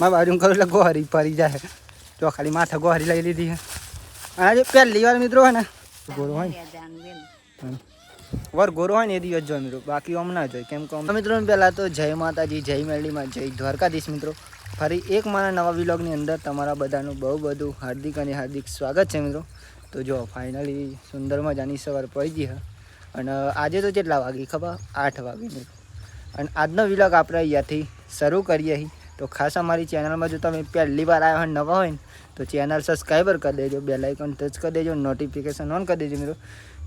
મારા બાજુ કરું એટલે ગોહરી ફરી જાય તો ખાલી માથે ગોહરી લઈ લીધી છે અને જે પહેલી વાર મિત્રો હોય ને ગોરો હોય વર ગોરો હોય ને એ દિવસ જો મિત્રો બાકી આમ ના જોઈએ કેમ કે મિત્રો પહેલાં તો જય માતાજી જય મેરડીમાં જય દ્વારકાધીશ મિત્રો ફરી એક મારા નવા વ્લોગની અંદર તમારા બધાનું બહુ બધું હાર્દિક અને હાર્દિક સ્વાગત છે મિત્રો તો જો ફાઇનલી સુંદર મજાની સવાર પડી ગઈ છે અને આજે તો કેટલા વાગી ખબર 8 વાગે મિત્રો અને આજનો વ્લોગ આપણે અહીંયાથી શરૂ કરીએ તો ખાસ અમારી ચેનલમાં જો તમે પહેલી વાર આવ્યા હોય નવા હોય ને તો ચેનલ સબસ્ક્રાઈબર કરી દેજો બેલ આઇકન ટચ કરી દેજો નોટિફિકેશન ઓન કરી દેજો મિત્રો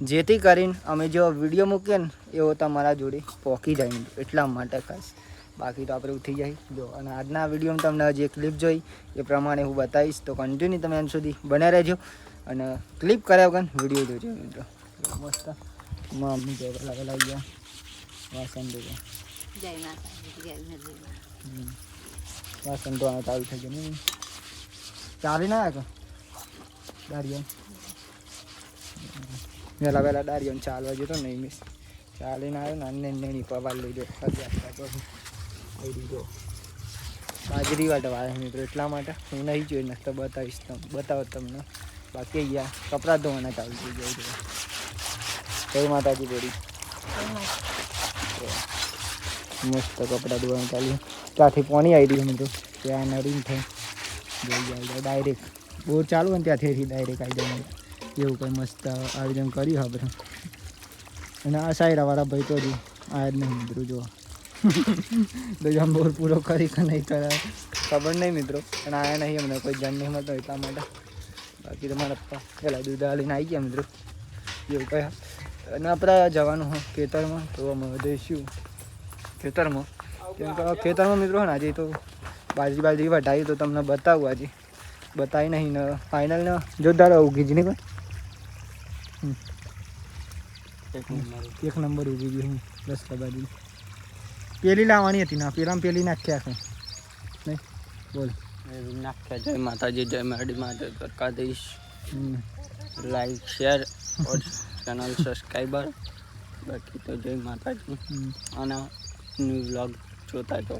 જેથી કરીને અમે જો વિડીયો મૂકીએ ને એવો તમારા જોડે પહોંચી જાય મિત્રો એટલા માટે ખાસ બાકી તો આપણે ઉઠી જાય જો અને આજના વિડીયોમાં તમને જે ક્લિપ જોઈ એ પ્રમાણે હું બતાવીશ તો કન્ટિન્યુ તમે અંત સુધી બન્યા રહેજો અને ક્લિપ કર્યા વગર વિડીયો જોજો મિત્રો મસ્ત મમ્મી જો પેલા ગયા વાસણ જોજો જય માતાજી જય મેરડી વાસણ ધોવાનું ચાલુ થઈ ગયું ને ચાલી ના આવ્યા દારિયા વહેલા વહેલા દારિયાને ચાલવા જતો નહીં મિસ ચાલીને આવ્યો ને નેની પવાલ લઈ દો દીધો બાજરી વાટવા આવ્યા મિત્રો એટલા માટે હું નહીં જોઈ ને તો બતાવીશ બતાવો તમને બાકી અહીંયા કપડાં ધોવાના ચાલુ થઈ જાય જય માતાજી બોડી મસ્ત કપડાં ધોવાનું ચાલ્યું ત્યાંથી પાણી આવી રહ્યું મિત્રો ત્યાં નરીને થઈ જઈ જાય ડાયરેક્ટ બોર ચાલુ હોય ને ત્યાંથી ડાયરેક્ટ આવી જાય એવું કંઈ મસ્ત આયોજન કર્યું આપણે અને આ સાઈડવાળા ભાઈ તો હજુ આયા જ નહીં મિત્રો જો બીજા બોર પૂરો કરી કે નહીં કરે ખબર નહીં મિત્રો પણ આયા નહીં અમને કોઈ જણ નહીં મળતો એટલા માટે બાકી તો મારા પપ્પા પહેલાં દૂધ આલીને આવી ગયા મિત્રો એવું કહ્યા અને આપણે જવાનું હોય ખેતરમાં તો અમે જઈશું ખેતરમાં કેમ કે ખેતરમાં મિત્રો ને આજે તો બાજરી વઢાવી તો તમને બતાવું આજે બતાવી નહીં ને ફાઇનલ ને જોરદાર ઉગી જ નહીં એક નંબર ઉગી ગઈ હું બસ બાજરી પેલી લાવવાની હતી ના પેલામાં પેલી નાખ્યા છે નહીં બોલ નાખ્યા જય માતાજી જય મેરડીમાં જય દ્વારકાધીશ લાઈક શેર ઓર ચેનલ સબસ્ક્રાઈબર બાકી તો જય માતાજી અને ન્યૂ વ્લોગ જોતા જો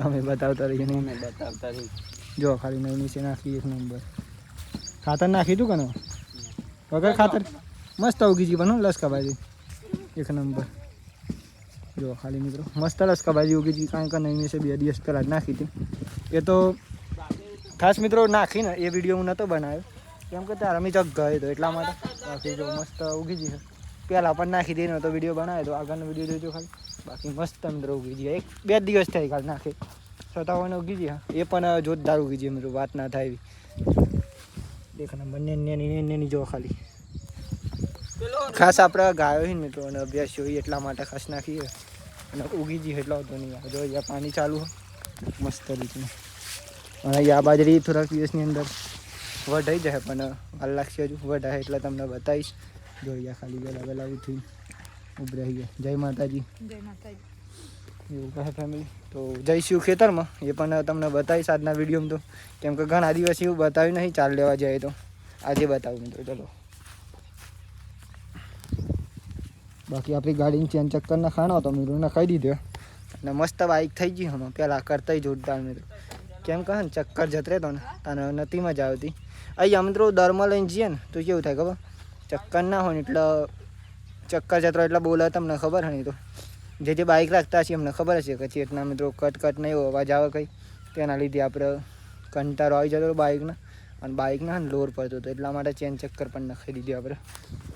અમે બતાવતા રહીએ નહીં અમે બતાવતા રહીએ જો ખાલી નહીં નીચે નાખી એક નંબર ખાતર નાખી તું કનો વગર ખાતર મસ્ત ઉગી ગઈ બનો લસકાબાજી એક નંબર જો ખાલી મિત્રો મસ્ત લસકાબાજી ઉગી ગઈ કારણ કે નહીં નીચે 2 દિવસ પહેલાં જ નાખી હતી એ તો ખાસ મિત્રો નાખીને એ વિડીયો હું નહોતો બનાવ્યો કેમ કે ત્યારે અમે ચક ગયો હતો એટલા માટે બાકી જો મસ્ત ઉગી ગઈ પહેલાં પણ નાખી દઈને તો વિડીયો બનાવ્યો તો આગળનો વિડીયો જોજો ખાલી બાકી મસ્ત મિત્રો ઉગી જાય 1-2 દિવસ થઈ કાલ નાખે છતાં ઉગી જાય એ પણ જોરદાર ઉગી જાય મિત્રો વાત ના થાય એવી દેખ નંબર નેની જો ખાલી ખાસ આપણે ગાયો હોય મિત્રો અને અભ્યાસ હોય એટલા માટે ખાસ નાખીએ અને ઉગી જઈએ એટલા હતો નહીં જો અહીંયા પાણી ચાલુ હોય મસ્ત રીતનું અને અહીંયા બાજરી થોડાક દિવસની અંદર વઢાઈ જાય પણ વાર લાગશે હજુ વઢાય એટલે તમને બતાવીશ જો અહીંયા ખાલી વહેલા ઉઠી ઉભરાઈ ગયા જય માતાજી એવું કહે ફેમિલી તો જઈશું ખેતરમાં એ પણ તમને બતાવીશ આજના વિડીયોમાં તો કેમ કે ઘણા દિવસ એવું બતાવ્યું નહીં ચાલ લેવા જાય તો આજે બતાવું મિત્રો ચલો બાકી આપણી ગાડીની ચેન ચક્કર ના ખાણો તો મિત્રો નખાઈ દીધો અને મસ્ત બાઇક થઈ ગઈ હમ પહેલાં કરતા જોરદાર મિત્રો કેમ કહે ને ચક્કર જતરે તો ને તને નથી મજા આવતી અહીંયા મિત્રો દરમાં લઈને જઈએ ને તો કેવું થાય ખબર ચક્કર ના હોય ને એટલે ચક્કર જતરો એટલે બોલે તમને ખબર નહીં તો જે બાઇક રાખતા છીએ અમને ખબર હશે કે ચેટના મિત્રો કટ નહીં અવાજ આવે કંઈ તેના લીધે આપણે કંટાળો આવી જતો બાઇકના અને બાઇકના ને લોર પડતો હતો એટલા માટે ચેન ચક્કર પણ નખાઈ દીધી આપણે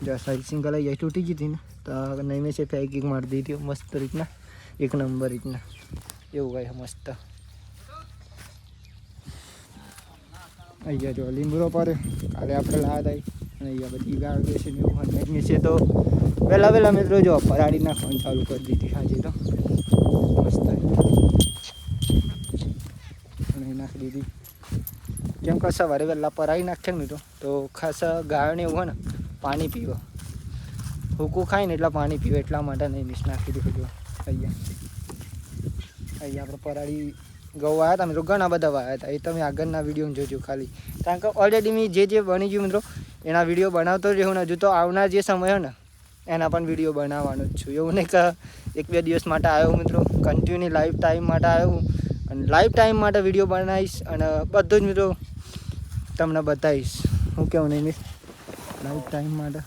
જો સર્વિસિંગ કરાવી જાય તૂટી ગઈ હતી ને તો નહીં મેં છે ફેકિંગ મારી દીધી મસ્ત રીતના એક નંબર રીતના એવું કંઈ મસ્ત અહીંયા જો લીંબુરો પડે કાલે આપણે લાવ્યા હતા અને અહીંયા બધી ગાળ બેસી ને એવું અને નીચે તો વહેલા મિત્રો જો પરાળી નાખવાનું ચાલુ કરી દીધી હાજી તો મસ્ત અને નાખી દીધી કેમ કે સવારે વહેલા પરાળી નાખે ને મિત્રો તો ખાસ ગાયોને એવું હોય ને પાણી પીવા હુકું ખાય ને એટલા પાણી પીવે એટલા માટે નહીં મિસ નાખી દીધું જો અહીંયા આપણે પરાળી ઘઉં આવ્યા હતા મિત્રો ઘણા બધા વાયા હતા એ તમે આગળના વિડીયો જોજો ખાલી કારણ કે ઓલરેડી મેં જે બની ગયું મિત્રો એના વિડીયો બનાવતો જ રહું ને હજુ તો આવનાર જે સમય હોય ને એના પણ વિડીયો બનાવવાનો જ છું એવું નહીં કે 1-2 દિવસ માટે આવ્યો મિત્રો કન્ટિન્યુ લાઈફ ટાઈમ માટે આવ્યો હું અને લાઈફ ટાઈમ માટે વિડીયો બનાવીશ અને બધું જ મિત્રો તમને બતાવીશ. હું કેવું નહીં મિસ લાઈફ ટાઈમ માટે.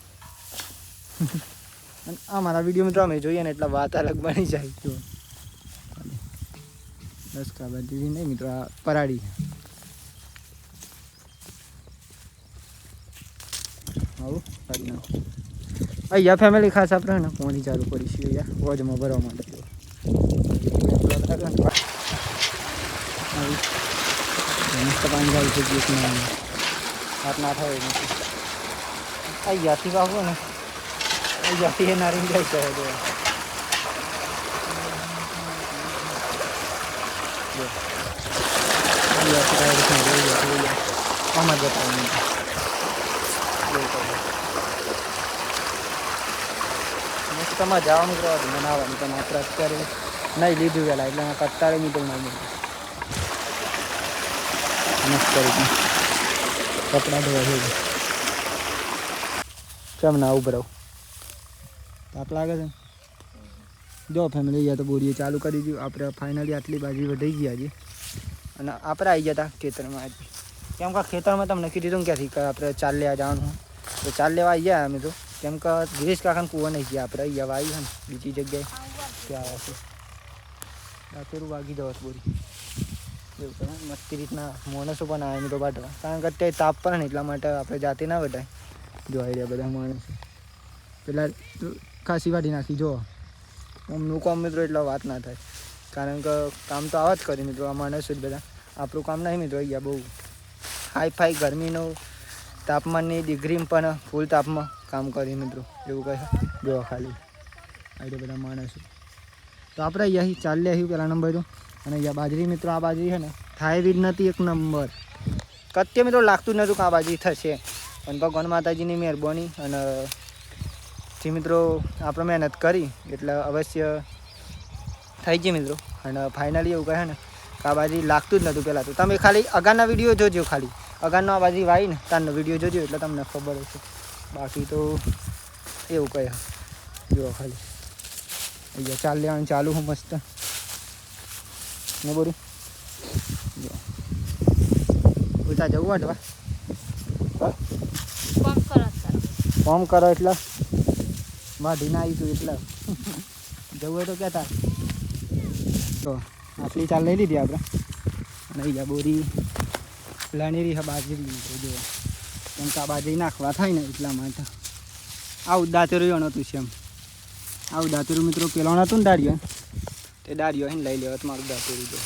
અને આ મારા વિડીયો મિત્રો અમે જોઈએ ને એટલે વાત અલગ બની જાય. જો લસકા બાજરી નહીં મિત્રો, આ પરાળી. આવું કાઢી નાખો. અહીંયા ફેમિલી ખાસ આપણે ને પાણી ચાલુ કરીશું અહીંયા વોજમાં ભરવા માટે. મસ્ત પાણી ચાલુ છે ગેસમાં. હાથ ના થાય નથી. અહીંયાથી વાગો ને અહીંયાથી એ નારી જાય છે. આમાં જતા તમારે જવાનું કરવા દે બનાવવાનું. તમે આપણે અત્યારે નહીં લીધું વહેલા એટલે અત્યારે મિત્રો નહીં મળ્યું. મસ્ત કરી કપડાં ધોવા છે. કેમ ના ઉભો રહો? તાપ લાગે છે. જો ફેમિલી ગયા તો બોરીએ ચાલુ કરી દીધું. આપણે ફાઇનલી આટલી બાજુ વધી ગયા છે અને આપણે આવી ગયા હતા ખેતરમાં. આજે કેમ કે ખેતરમાં તમને કીધું હતું ક્યાંથી કે આપણે ચાલ લેવા જવાનું. તો ચાલ લેવા આવી ગયા અમે તો. કેમ કે ગિરીશ કાકાને કૂવા નહીં ગયા. આપણે અહીંયા આવી છે ને બીજી જગ્યાએ ત્યાં આવશે. રાતેરું વાગી જવા બોરી એવું કરે. મસ્તી રીતના માણસો પણ આવે મિત્રો બાટવા. કારણ કે અત્યારે તાપ પણ ને એટલા માટે આપણે જાતે ના બધાય. જો આવી રહ્યા બધા માણસો. પેલા ખાસી વાટી નાખી જો અમનું કામ મિત્રો એટલે વાત ના થાય. કારણ કે કામ તો આવા જ કરે મિત્રો આ માણસો જ બધા. આપણું કામ નહીં મિત્રો. અહીંયા બહુ હાઈ ફાઈ ગરમીનો તાપમાનની ડિગ્રી પણ ફૂલ તાપમાં કામ કરી મિત્રો એવું કહે. જો ખાલી આવી બધા માણસો. તો આપણે અહીંયા ચાલ્યા આવ્યું પહેલા નંબર તો. અને અહીંયા બાજરી મિત્રો આ બાજરી છે ને થાય બી નથી એક નંબર. કત્ય મિત્રો લાગતું જ નહોતું કે આ બાજરી થશે. પણ ભગવાન માતાજીની મહેરબાની અને જે મિત્રો આપણે મહેનત કરી એટલે અવશ્ય થઈ જાય મિત્રો. અને ફાઇનલી એવું કહે ને કે આ બાજરી લાગતું જ નહોતું પહેલાં તો. તમે ખાલી અગાના વિડીયો જોજો. ખાલી અગાનો આ બાજરી વાવી ને તારનો વિડીયો જોજો એટલે તમને ખબર હશે. બાકી તો એવું કહે. જુઓ ખાલી અહીંયા ચાલ લેવાનું ચાલુ હું મસ્ત ને બોરી. જો ઉતા જવું વાટવા ફોર્મ કરો એટલે વાઢીને આવી તું એટલે જવું હોય તો કહેતા. તો આટલી ચાલ લઈ લીધી આપણે. અને અહીંયા બોરી લાની રહી બાજરી લીધી. જો કેમ કે આ બાજરી નાખવા થાય ને એટલા માટે. આવું દાંતેરું નહોતું છે એમ. આવું દાંતેરું મિત્રો પેલો નહોતું ને દાળીઓ તે દાળીઓ એને લઈ લેવા મારું દાંતેરું. જો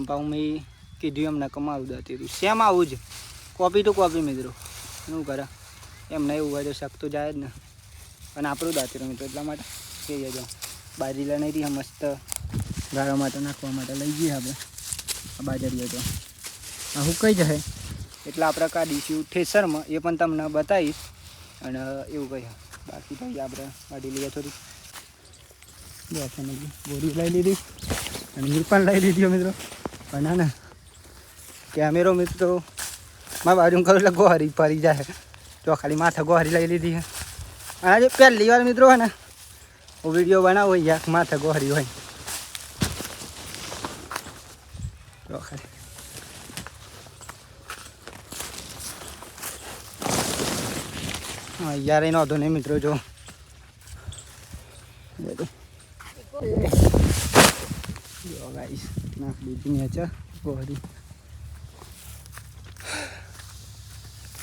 પાછું મેં કીધું એમને કમારું દાંતેરું સેમ આવું જ કોપી ટુ કોપી મિત્રો. શું કરે એમને એવું હોય તો શક તો જાય જ ને. અને આપણું દાંતેરું મિત્રો એટલા માટે કહીએ. જો બાજરી લઈ રહી મસ્ત ગાળવા માટે નાખવા માટે લઈ જઈએ આપણે. આ બાજરીઓ તો આ હુકાઈ જાય એટલે આપણે કાઢીશું ઠેસરમાં. એ પણ તમને બતાવીશ અને એવું કહ્યું. બાકી તો આપણે કાઢી લઈએ થોડી. જો ફેમિલી બોરી લઈ લીધી અને મીર પણ લઈ લીધી મિત્રો. પણ ના કેમેરો મિત્રો મારા બાજુ કરું એટલે ગોહરી ફરી જાય. તો ખાલી માથે ગોહરી લઈ લીધી છે. અને આજે પહેલી વાર મિત્રો હોય ને હું વિડીયો બનાવો યાક માથે ગોહરી હોય. તો ખાલી હા યાર એનો વાંધો નહીં મિત્રો. જો ગાઈસ નાખ દીધી મેચા ગોહરી.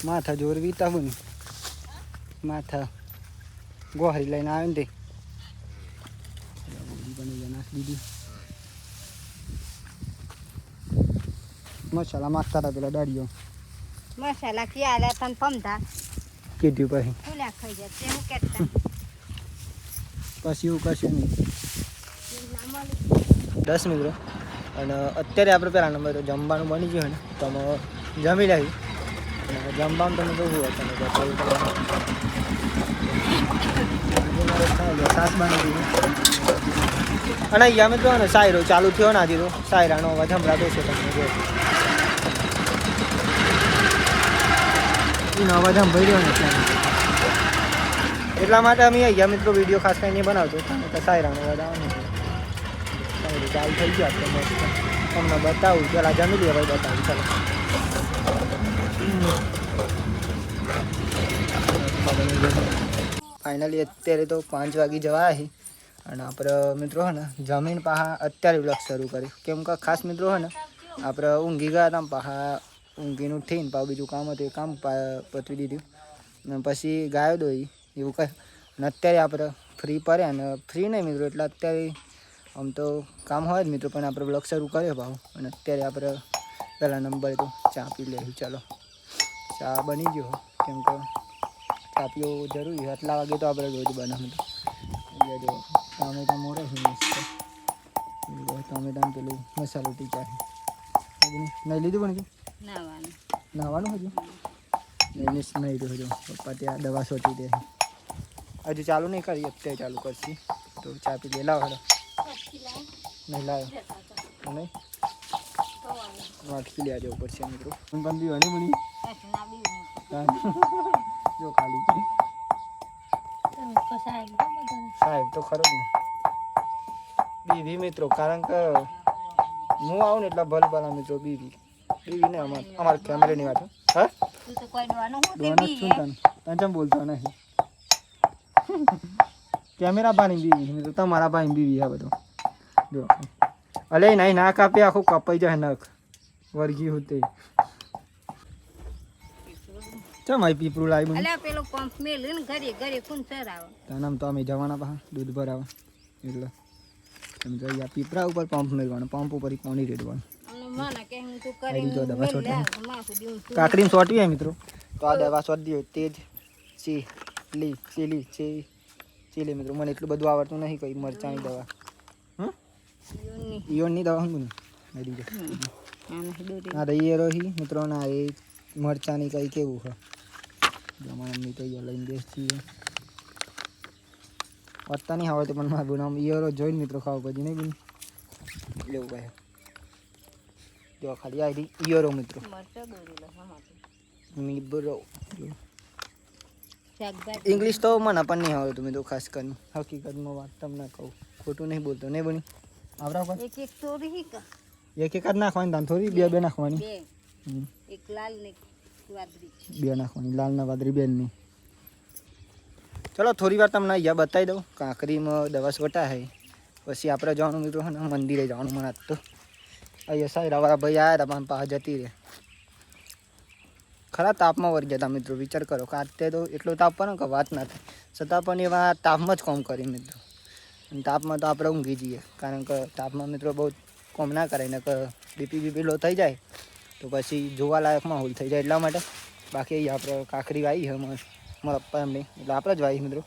માથા જોર વીતાવું ને માથા ગોહરી લઈને આવે ને તે નાખી દીધી. મસાલા માગતા હતા પેલા દાડીઓ. મસાલા ક્યાં તને પમતા કીધું પછી ફૂલા ખાઈ જાય તે હું કહેતા પછી એવું કશું નહીં. 10 મિત્રો. અને અત્યારે આપણે પહેલા નંબર જમવાનું બની ગયું ને તો અમે જમી લાવી. અને જમવાનું તમે જોવું હોય તમે સાસ બની ગયું. અને અહીંયા મિત્રો ને સાયરો ચાલુ થયો ના દીધો. સાયરાનો અવાજ સંભળાતો છે તમને. જો એનો અવાજ સાંભળ્યો ને એટલા માટે અમે અહીંયા મિત્રો વિડીયો ખાસ કરીને બનાવતો સાયરાનો અવાજ આવે ને ચાલુ થઈ ગયો આપણે મસ્ત. તમને બતાવું. પહેલાં જમી લઈએ ભાઈ બતાવું. ચાલો ફાઇનલી અત્યારે તો 5 વાગી જવા છે અને આપણે મિત્રો હે ને જમીન પાહા અત્યારે બ્લોગ શરૂ કર્યું. કેમ કે ખાસ મિત્રો હે ને આપણે ઊંઘી ગયા હતા પાહા ઊંઘીનું થઈને પાછું બીજું કામ હતું એ કામ પતવી દીધું અને પછી ગાયો દોઈ એવું કહે. અને અત્યારે આપણે ફ્રી પડ્યા અને ફ્રી નહીં મિત્રો એટલે અત્યારે આમ તો કામ હોય જ મિત્રો પણ આપણે બ્લોગ શરૂ કર્યો ભાવ. અને અત્યારે આપણે પહેલા નંબરે તો ચા પી લઈએ. ચાલો ચા બની ગયો કેમ કે ચા પીવો જરૂરી આટલા વાગે તો આપણે રોજ બનાવું તો એટલે જો ટામેટા મોરે છે મસ્ત ટામેટા પેલું મસાલો ટીચા છે નહીં લીધું પણ નાવાનું હજુ નહીં નહીં રહ્યું હજુ પપ્પા ત્યાં દવા સોટી દે હજુ ચાલુ નહીં કરી અત્યારે ચાલુ કરશી તો ચા પી લે લાવો હેડો નહીં લાવ્યો નહીં વાટકી લેવા જવું પડશે મિત્રો પણ બી હણી બની જો ખાલી સાહેબ તો ખરો જ ને બીવી મિત્રો કારણ કે હું આવું ને એટલા ભલ ભલા મિત્રો બીવી ને અમારા કેમેરાની વાત હા દોવાનું શું તને તને બોલતો નહીં કેમેરા પાણી બીવી મિત્રો તમારા પાણી બીવી આ બધું જો અલે નહીં ના કાપે આખું કપાઈ જાય નખ વર્ગી હોતે ચમ આઈ પીપરું લાવી મને અલ્યા પેલો પંપ મેલીને ઘરે ઘરે કોણ ચરાવે તનામ તો અમે જવાના પાહા દૂધ ભરાવા એટલે તમે જો આ પીપરા ઉપર પંપ મેળવાનો પંપ ઉપર પાણી રેડવાનું અને મને કે હું તું કરી તો દવા છોટી માથું દીઉં કાકડીમાં છોટી હે મિત્રો તો આ દવા છોટી દો તેજ ચીલી મિત્રો મને એટલું બધું આવડતું નહીં કઈ મરચાની દવા ઈયોનની દવા હું મેળી જાય આ ઈયરો હી મિત્રો ના એ મરચાની કઈ કેવું છે અમારા મમ્મી તો અહીંયા લઈને બેસી વધતા નહીં આવડતું પણ મારું નામ ઈયરો જોઈને મિત્રો ખાવા પછી નહીં બની લેવું કહે જો ખાલી આવી ઈયરો મિત્રો મીબરો ઇંગ્લિશ તો મને પણ નહીં આવડતું મિત્રો ખાસ કરીને હકીકતમાં વાત તમને કહું ખોટું નહીં બોલતો નહીં બની આવડા એક એક ચોરી કા એક જ નાખવાની દાન થોડી બે નાખવાની એક લાલ ને વાદળી બે નાખવાની લાલ ના વાદળી બેન ની ચલો થોડી વાર તમને અહીંયા બતાવી દઉં કાંકરીમાં દવા છોટા છે પછી આપણે જવાનું મિત્રો ને મંદિરે જવાનું મને આજ તો અહીંયા સાયરાવાળા ભાઈ આવ્યા હતા પણ પાછા જતી રહે ખરા તાપમાં વળી જતા મિત્રો વિચાર કરો કે આજે તો એટલો તાપ પડે કે વાત ના થાય છતાં પણ એવા તાપમાં જ કોમ કરી મિત્રો અને તાપમાં તો આપણે ઊંઘી જઈએ કારણ કે તાપમાં મિત્રો બહુ કોમ ના કરાય ને કે બીપી લો થઈ જાય તો પછી જોવાલાયક માહોલ થઈ જાય એટલા માટે બાકી આપણે કાંકરી વાવી છે મારા પપ્પા એમને એટલે આપણે જ વાવી મિત્રો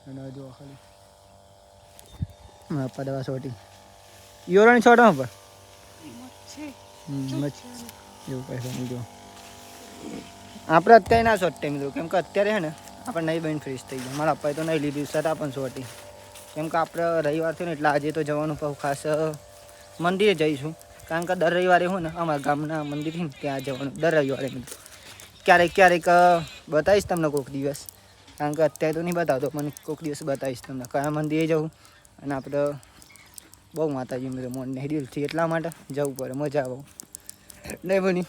અને જો ખાલી મારા પપ્પા દવા છોટી ઈયોરાની છોટો પર એવું કહે જો આપણે અત્યારે ના છોટતે મિત્રો કેમ કે અત્યારે છે ને આપણે નહીં બહીને ફ્રીઝ થઈ ગયા મારા પપ્પાએ તો નહીં લીધી છતાં પણ છોટી કેમ કે આપણે રવિવાર થયો ને એટલે આજે તો જવાનું પાછું ખાસ મંદિરે જઈશું કારણ કે દર રવિવારે હું ને અમારા ગામના મંદિર છે ને ત્યાં જવાનું દર રવિવારે મિત્રો ક્યારેક બતાવીશ તમને કોઈક દિવસ કારણ કે અત્યારે તો નહીં બતાવતો પણ કોઈક દિવસ બતાવીશ તમને કયા મંદિરે જવું અને આપણે બહુ માતાજી મિત્રો મોનને હિડિલથી એટલા માટે જવું પડે મજા આવું નહીં બની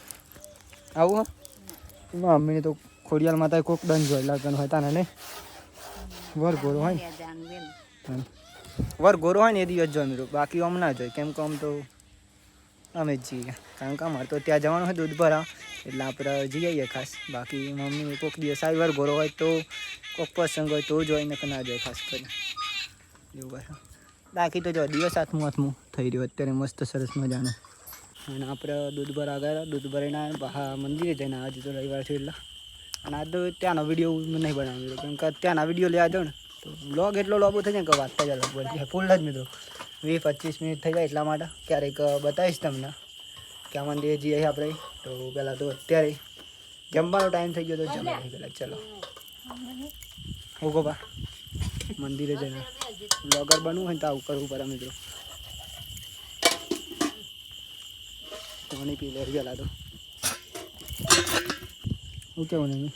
આવું હા મમ્મીને તો ખોડિયાલ માતા કોઈક દંડ જોઈ લાગવાનું હોય તાને નહીં વરઘોરો હોય ને વરઘોરો હોય ને એ દિવસ જોઈ મિત્રો બાકી આમ ના જોઈ કેમ કે આમ તો અમે જ જઈએ કારણ કે અમારે તો ત્યાં જવાનું હોય દૂધ ભરા એટલે આપણે જઈએ ખાસ બાકી મમ્મી કોઈક દિવસ આવી વાર ઘોરો હોય તો કોઈક પ્રસંગ હોય તો જોઈ ને ના જોઈએ ખાસ કરીને એવું કહે બાકી તો જો દિવસ હાથમાં થઈ રહ્યો અત્યારે મસ્ત સરસ મજાનું અને આપણે દૂધ ભરા ગયા દૂધ ભરાઈને બહાર મંદિરે જઈને આજે તો રવિવાર છે એટલે અને આજ તો ત્યાંનો વિડીયો નહીં બનાવ્યો કેમ કે ત્યાંના વિડીયો લેવા જાઉં ને તો બ્લોગ એટલો લાંબો થઈ જાય કે વાત જ અલગ બની જાય ફૂલ જ મિત્રો 20-25 મિનિટ થઈ જાય એટલા માટે ક્યારેક બતાવીશ તમને કે આ મંદિરે જઈએ આપણે તો પહેલાં તો અત્યારે જમવાનો ટાઈમ થઈ ગયો તો જમવા પહેલાં ચલો ઓગો બા મંદિરે જઈને બ્લોગર બનવું હોય તો આવું કરવું પડે મિત્રો પાણી પી લે ગયેલા તો હું કેવું નહીં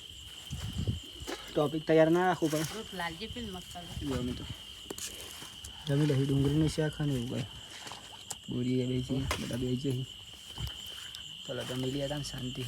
ટોપિક તૈયાર ના રાખવું પડે મિત્રો જમી લઈ ડુંગળીની શાક અને એવું કાંઈ બોરીએ બે છે બધા બે છે ચલો તો મિલી હતા શાંતિ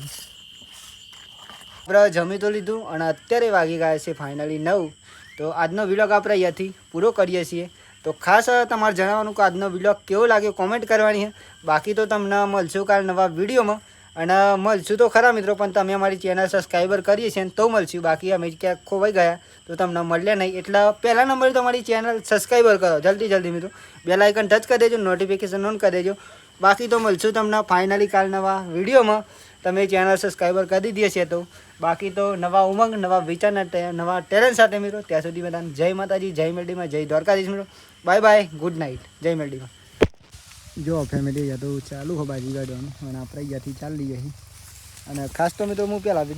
આપણે જમી તો લીધું અને અત્યારે વાગી ગયા છે ફાઇનલી 9 તો આજનો વિલોગ આપણે અહીંયાથી પૂરો કરીએ છીએ તો ખાસ તમારે જણાવવાનું કે આજનો વિલોગ કેવો લાગ્યો કોમેન્ટ કરવાની છે બાકી તો તમને મળશું કાલ નવા વિડીયોમાં અને મળશું તો ખરા મિત્રો પણ તમે અમારી ચેનલ સબસ્ક્રાઈબર કરીએ છીએ તો મળશું બાકી અમે ક્યાંક ખોવાઈ ગયા તો તમને મળ્યા નહીં એટલે પહેલા નંબરે તમારી ચેનલ સબસ્ક્રાઈબર કરો જલ્દી મિત્રો બેલ આઇકન ટચ કરી દેજો નોટિફિકેશન ઓન કરી દેજો બાકી તો મળશું તમને ફાઇનલી કાલ નવા વિડીયોમાં તમે ચેનલ સબસ્ક્રાઈબર કરી દીધી છે તો બાકી તો નવા ઉમંગ નવા વિચારના નવા ટેલેન્ટ સાથે મિત્રો ત્યાં સુધી બધાને જય માતાજી જય મેલડીમાં જય દ્વારકાધીશ મિત્રો બાય બાય ગુડ નાઇટ જય મેલડીમાં જો ફેમિલી તો ચાલુ હો બાજી ગાડવાનું અને આપણે અહીંયાથી ચાલી જઈએ અને ખાસ તો મિત્રો હું પહેલાં